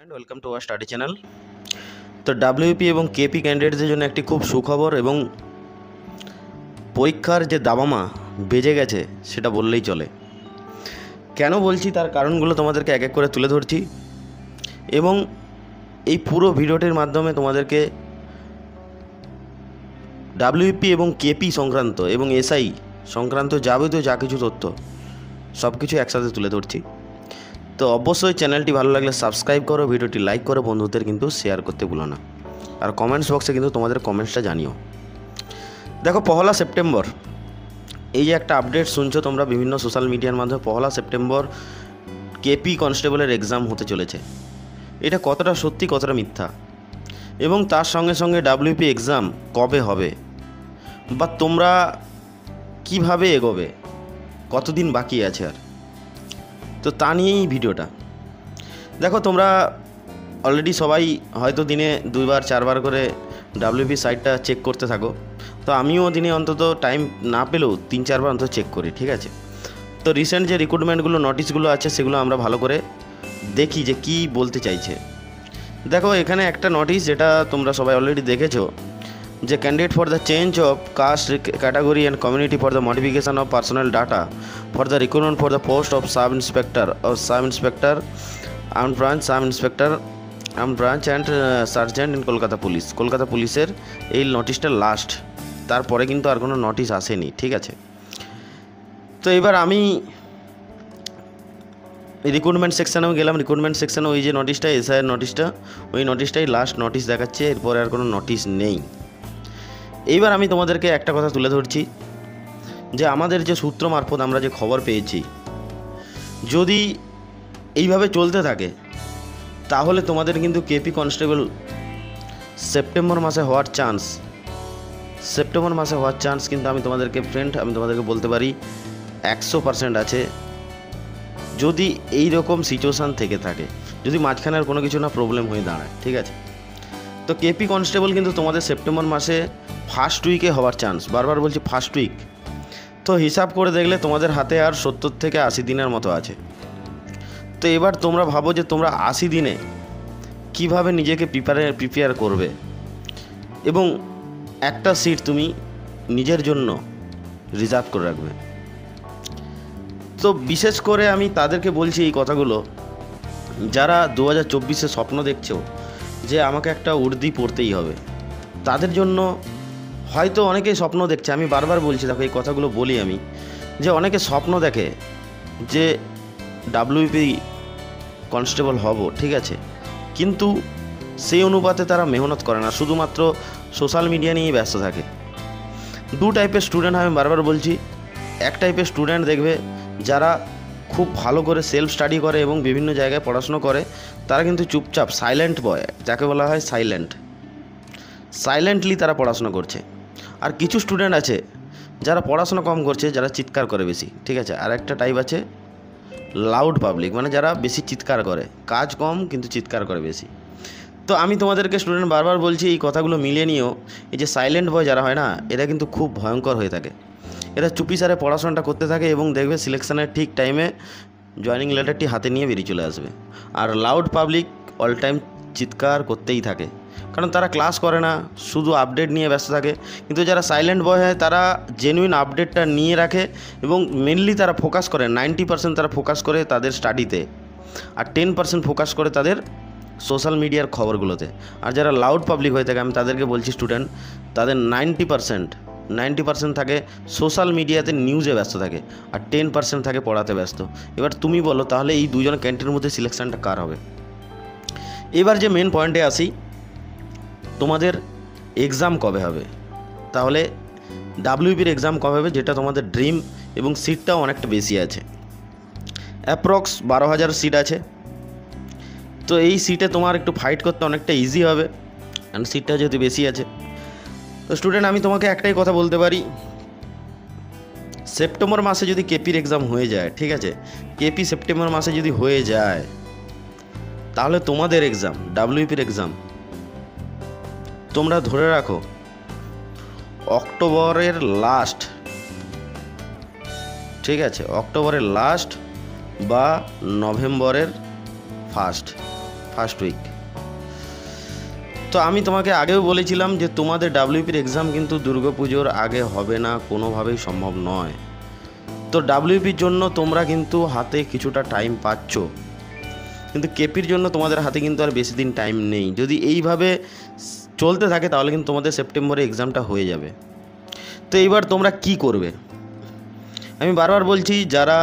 And welcome to our study channel. তো WP এবং KP ক্যান্ডিডেটদের জন্য একটি খুব সুখবর এবং পরীক্ষার যে দাবামা বেজে গেছে সেটা বললেই চলে। কেন বলছি তার কারণগুলো তোমাদেরকে এক এক করে তুলে ধরছি এবং এই পুরো ভিডিওটির মাধ্যমে তোমাদেরকে ডাব্লিউপি এবং কেপি সংক্রান্ত এবং এসআই সংক্রান্ত যাবতীয় যা কিছু তথ্য সব কিছু একসাথে তুলে ধরছি। তো অবশ্যই চ্যানেলটি ভালো লাগলে সাবস্ক্রাইব করো, ভিডিওটি লাইক করো, বন্ধুদের কিন্তু শেয়ার করতে ভুলো না, আর কমেন্টস বক্সে কিন্তু তোমাদের কমেন্টসটা জানিও। দেখো, 1 সেপ্টেম্বর এই যে একটা আপডেট শুনছো তোমরা বিভিন্ন সোশ্যাল মিডিয়ার মাধ্যমে, 1 সেপ্টেম্বর কেপি কনস্টেবলের এক্সাম হতে চলেছে। এটা কতটা সত্যি কতটা মিথ্যা, এবং তার সঙ্গে সঙ্গে ডাব্লিউপি এক্সাম কবে হবে বা তোমরা কিভাবে এগোবে, কতদিন বাকি আছে আর, তো তা নিয়েই ভিডিওটা। দেখো, তোমরা অলরেডি সবাই হয়তো দিনে 2-4 বার করে ডাব্লিউপি সাইটটা চেক করতে থাকো। তো আমিও দিনে অন্তত টাইম না পেলেও 3-4 বার অন্তত চেক করি, ঠিক আছে। তো রিসেন্ট যে রিক্রুটমেন্টগুলো নোটিশগুলো আছে সেগুলো আমরা ভালো করে দেখি যে কি বলতে চাইছে। দেখো, এখানে একটা নোটিশ যেটা তোমরা সবাই অলরেডি দেখেছো, যে candidate for the change of caste category and community for the modification of personal data for the recruitment for the post of sub inspector or sub inspector arm branch, sub inspector arm branch and sergeant in Kolkata police. Kolkata পুলিশের এই নোটিশটা last, তারপরে কিন্তু আর কোনো notice আসেনি, ঠিক আছে। তো এবার আমি রিক্রুটমেন্ট সেকশানেও গেলাম, রিক্রুটমেন্ট সেকশানে ওই যে নোটিশটা, এসআইয়ের নোটিশটা, ওই নোটিশটাই লাস্ট নোটিশ দেখাচ্ছে, এরপরে আর কোনো নোটিশ নেই। এইবার আমি তোমাদেরকে একটা কথা তুলে ধরছি, যে আমাদের যে সূত্র মারফত আমরা যে খবর পেয়েছি, যদি এইভাবে চলতে থাকে তাহলে তোমাদের কিন্তু কেপি কনস্টেবল সেপ্টেম্বর মাসে হওয়ার চান্স কিন্তু আমি তোমাদেরকে বলতে পারি 100% আছে, যদি এই রকম সিচুয়েশান থেকে থাকে, যদি মাঝখানে আর কোনো কিছু না প্রবলেম হয়ে দাঁড়ায়, ঠিক আছে। তো কেপি কনস্টেবল কিন্তু তোমাদের সেপ্টেম্বর মাসে ফার্স্ট উইকে হওয়ার চান্স, বারবার বলছি ফার্স্ট উইক। তো হিসাব করে দেখলে তোমাদের হাতে আর 70 থেকে 80 দিনের মতো আছে। তো এবার তোমরা ভাবো যে তোমরা 80 দিনে কিভাবে নিজেকে প্রিপেয়ার করবে এবং একটা সিট তুমি নিজের জন্য রিজার্ভ করে রাখবে। তো বিশেষ করে আমি তাদেরকে বলছি এই কথাগুলো, যারা 2024-এ স্বপ্ন দেখছো যে আমাকে একটা উর্দি পড়তেই হবে, তাদের জন্য হয়তো অনেকেই স্বপ্ন দেখছে। আমি বারবার বলছি, দেখো এই কথাগুলো বলি আমি, যে অনেকে স্বপ্ন দেখে যে ডাব্লিউপি কনস্টেবল হব, ঠিক আছে, কিন্তু সেই অনুপাতে তারা মেহনত করে না, শুধুমাত্র সোশ্যাল মিডিয়া নিয়েই ব্যস্ত থাকে। দু টাইপের স্টুডেন্ট আমি বারবার বলছি। এক টাইপের স্টুডেন্ট দেখবে যারা খুব ভালো করে সেলফ স্টাডি করে এবং বিভিন্ন জায়গায় পড়াশুনো করে, তারা কিন্তু চুপচাপ সাইলেন্ট বয়, যাকে বলা হয় সাইলেন্টলি তারা পড়াশোনা করছে। আর কিছু স্টুডেন্ট আছে যারা পড়াশোনা কম করছে, যারা চিৎকার করে বেশি, ঠিক আছে। আর একটা টাইপ আছে লাউড পাবলিক, মানে যারা বেশি চিৎকার করে, কাজ কম কিন্তু চিৎকার করে বেশি। তো আমি তোমাদেরকে স্টুডেন্ট বারবার বলছি এই কথাগুলো মিলিয়ে নিও। এই যে সাইলেন্ট বয় যারা হয় না, এরা কিন্তু খুব ভয়ঙ্কর হয়ে থাকে। এরা চুপিসারে পড়াশোনাটা করতে থাকে এবং দেখবে সিলেকশানের ঠিক টাইমে জয়েনিং লেটারটি হাতে নিয়ে বেরিয়ে চলে আসবে। আর লাউড পাবলিক অল টাইম চিৎকার করতেই থাকে, কারণ তারা ক্লাস করে না, শুধু আপডেট নিয়ে ব্যস্ত থাকে। কিন্তু যারা সাইলেন্ট বয় হয় তারা জেনুইন আপডেটটা নিয়ে রাখে এবং মেনলি তারা ফোকাস করে, 90% তারা ফোকাস করে তাদের স্টাডিতে, আর 10% ফোকাস করে তাদের সোশ্যাল মিডিয়ার খবরগুলোতে। আর যারা লাউড পাবলিক হয়ে থাকে, আমি তাদেরকে বলছি স্টুডেন্ট, তাদের 90% থাকে সোশ্যাল মিডিয়াতে, নিউজে ব্যস্ত থাকে, আর 10% থাকে পড়াতে ব্যস্ত। এবার তুমি বলো তাহলে এই দুজন ক্যান্ডিডেটের মধ্যে সিলেকশানটা কার হবে? এবার যে মেন পয়েন্টে আসি, তোমাদের এক্সাম কবে হবে, তাহলে ডাব্লিউপির এক্সাম কবে হবে, যেটা তোমাদের ড্রিম, এবং সিটটাও অনেকটা বেশি আছে, অ্যাপ্রক্স 12,000 সিট আছে। তো এই সিটে তোমার একটু ফাইট করতে অনেকটা ইজি হবে, কারণ সিটটা যেহেতু বেশি আছে। তো স্টুডেন্ট, আমি তোমাকে একটাই কথা বলতে পারি, সেপ্টেম্বর মাসে যদি কেপির এক্সাম হয়ে যায়, ঠিক আছে, কেপি সেপ্টেম্বর মাসে যদি হয়ে যায়, তাহলে তোমাদের এক্সাম, ডাব্লিউপির এক্সাম, তোমরা ধরে রাখো অক্টোবরের লাস্ট, ঠিক আছে, অক্টোবরের লাস্ট বা নভেম্বরের ফার্স্ট ফার্স্ট উইক। তো আমি তোমাকে আগেও বলেছিলাম যে তোমাদের ডাব্লিউপির এক্সাম কিন্তু দুর্গাপুজোর আগে হবে না, কোনোভাবেই সম্ভব নয়। তো ডাব্লিউপির জন্য তোমরা কিন্তু হাতে কিছুটা টাইম পাচ্ছ, কিন্তু কেপির জন্য তোমাদের হাতে কিন্তু আর বেশি দিন টাইম নেই। যদি এইভাবে চলতে থাকে তাহলে কিন্তু তোমাদের সেপ্টেম্বরে এক্সামটা হয়ে যাবে। তো এইবার তোমরা কি করবে? আমি বারবার বলছি, যারা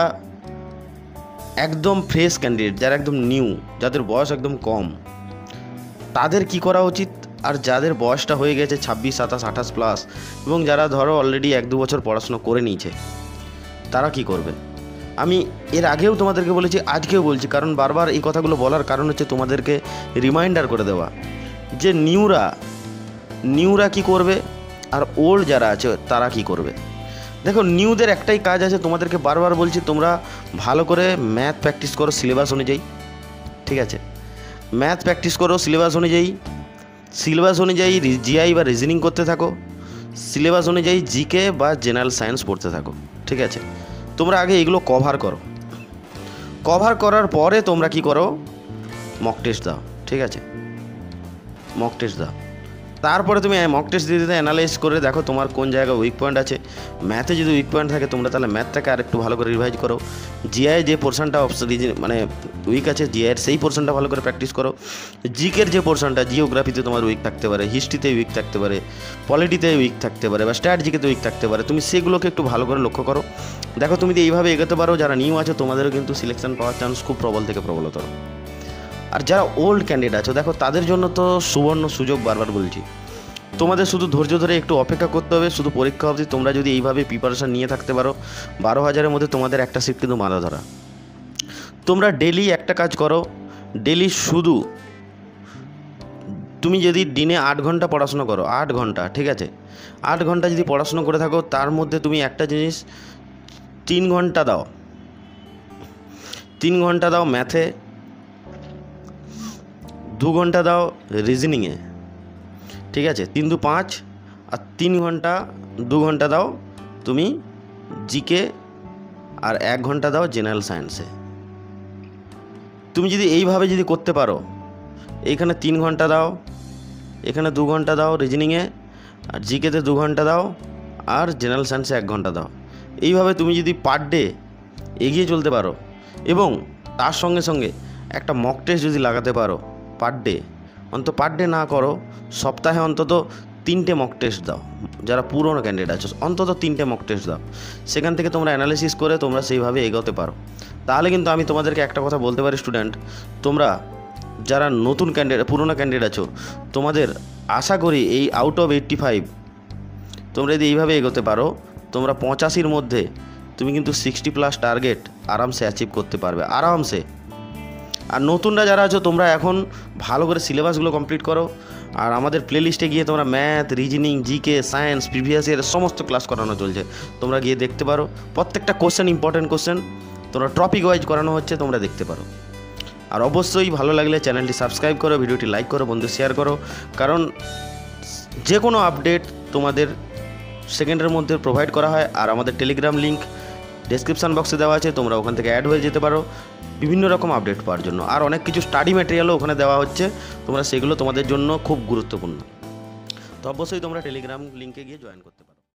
একদম ফ্রেশ ক্যান্ডিডেট, যারা একদম নিউ, যাদের বয়স একদম কম, তাদের কি করা উচিত? আর যাদের বয়সটা হয়ে গেছে 26, 27, 28 প্লাস, এবং যারা ধরো অলরেডি 1-2 বছর পড়াশোনা করে নিয়েছে, তারা কি করবে? আমি এর আগেও তোমাদেরকে বলেছি, আজকেও বলছি, কারণ বারবার এই কথাগুলো বলার কারণ হচ্ছে তোমাদেরকে রিমাইন্ডার করে দেওয়া যে নিউরা কি করবে আর ওল্ড যারা আছে তারা কি করবে। দেখো, নিউদের একটাই কাজ আছে, তোমাদেরকে বারবার বলছি, তোমরা ভালো করে ম্যাথ প্র্যাকটিস করো সিলেবাস অনুযায়ী, ঠিক আছে? ম্যাথ প্র্যাকটিস করো সিলেবাস অনুযায়ী জিআই বা রিজনিং করতে থাকো, সিলেবাস অনুযায়ী জিকে বা জেনারেল সায়েন্স পড়তে থাকো, ঠিক আছে? তোমরা আগে এগুলো কভার করার পরে তোমরা কি করো? মক টেস্ট দাও, ঠিক আছে? মক টেস্ট দাও, তারপরে তুমি মক টেস্ট দিতে অ্যানালাইজ করে দেখো তোমার কোন জায়গায় উইক পয়েন্ট আছে। ম্যাথে যদি উইক পয়েন্ট থাকে তোমরা তাহলে ম্যাথটাকে আরেকটু ভালো করে রিভাইজ করো। জিআই যে পোর্শনটা মানে উইক আছে, জিআইয়ের সেই পোর্শনটা ভালো করে প্র্যাকটিস করো। জিকের যে পোর্শনটা, জিওগ্রাফিতে তোমার উইক থাকতে পারে, হিস্ট্রিতে উইক থাকতে পারে, পলিটিতে উইক থাকতে পারে, বা স্ট্র্যাটেজিতে উইক থাকতে পারে, তুমি সেগুলোকে একটু ভালো করে লক্ষ্য করো। দেখো, তুমি যদি এইভাবে এগোতে পারো, যারা নিউ আছো তোমাদেরও কিন্তু সিলেকশন পাওয়ার চান্স খুব প্রবল থেকে প্রবলতর। আর যারা ওল্ড ক্যান্ডিডেট আছো, দেখো তাদের জন্য তো সুবর্ণ সুযোগ, বারবার বলছি, তোমাদের শুধু ধৈর্য ধরে একটু অপেক্ষা করতে হবে। শুধু পরীক্ষা অবধি তোমরা যদি এইভাবে প্রিপারেশান নিয়ে থাকতে পারো, 12,000-এর মধ্যে তোমাদের একটা সিট কিন্তু মাথা ধরা। তোমরা ডেলি একটা কাজ করো, ডেলি শুধু তুমি যদি দিনে 8 ঘন্টা পড়াশোনা করো, 8 ঘন্টা, ঠিক আছে? 8 ঘন্টা যদি পড়াশোনা করে থাকো, তার মধ্যে তুমি একটা জিনিস 3 ঘন্টা দাও, 3 ঘন্টা দাও ম্যাথে, 2 ঘন্টা দাও রিজনিংয়ে, ঠিক আছে? 3 দু 5, আর 3 ঘন্টা 2 ঘন্টা দাও তুমি জিকে, আর 1 ঘন্টা দাও জেনারেল সায়েন্সে। তুমি যদি এইভাবে যদি করতে পারো, এইখানে 3 ঘন্টা দাও, এখানে 2 ঘন্টা দাও রিজনিংয়ে, আর জিকেতে 2 ঘন্টা দাও, আর জেনারেল সায়েন্সে 1 ঘন্টা দাও, এইভাবে তুমি যদি পার ডে এগিয়ে চলতে পারো, এবং তার সঙ্গে সঙ্গে একটা মক টেস্ট যদি লাগাতে পারো পার ডে, পার ডে না করো, সপ্তাহে অন্তত 3টে মক টেস্ট দাও। যারা পুরনো ক্যান্ডিডেট আছো, অন্তত 3টে মক টেস্ট দাও, সেখান থেকে তোমরা অ্যানালিসিস করে তোমরা সেইভাবে এগোতে পারো। তাহলে কিন্তু আমি তোমাদেরকে একটা কথা বলতে পারি স্টুডেন্ট, তোমরা যারা নতুন ক্যান্ডিডেট, পুরনো ক্যান্ডিডেট আছো, তোমাদের আশা করি এই আউট অফ 85 তোমরা যদি এইভাবে এগোতে পারো, তোমরা 85-র মধ্যে তুমি কিন্তু 60+ টার্গেট আরামসে অ্যাচিভ করতে পারবে, আরামসে। আর নতুনরা যারা আছো, তোমরা এখন ভালো করে সিলেবাসগুলো কমপ্লিট করো, আর আমাদের প্লেলিস্টে গিয়ে তোমরা math, reasoning, GK, science, previous ইয়ারের সমস্ত ক্লাস করানো চলছে, তোমরা গিয়ে দেখতে পারো। প্রত্যেকটা কোশ্চেন ইম্পর্টেন্ট কোশ্চেন, তোমরা টপিক ওয়াইজ করানো হচ্ছে, তোমরা দেখতে পারো। আর অবশ্যই ভালো লাগলে চ্যানেলটি সাবস্ক্রাইব করো, ভিডিওটি লাইক করো, বন্ধু শেয়ার করো, কারণ যে কোনো আপডেট তোমাদের সেকেন্ডের মধ্যে প্রোভাইড করা হয়। আর আমাদের টেলিগ্রাম লিঙ্ক ডেসক্রিপশান বক্সে দেওয়া আছে, তোমরা ওখান থেকে অ্যাড হয়ে যেতে পারো বিভিন্ন রকম আপডেট পাওয়ার জন্য। আর অনেক কিছু স্টাডি ম্যাটেরিয়ালও ওখানে দেওয়া হচ্ছে, তোমরা সেগুলো তোমাদের জন্য খুব গুরুত্বপূর্ণ। তো অবশ্যই তোমরা টেলিগ্রাম লিঙ্কে গিয়ে জয়েন করতে পারো।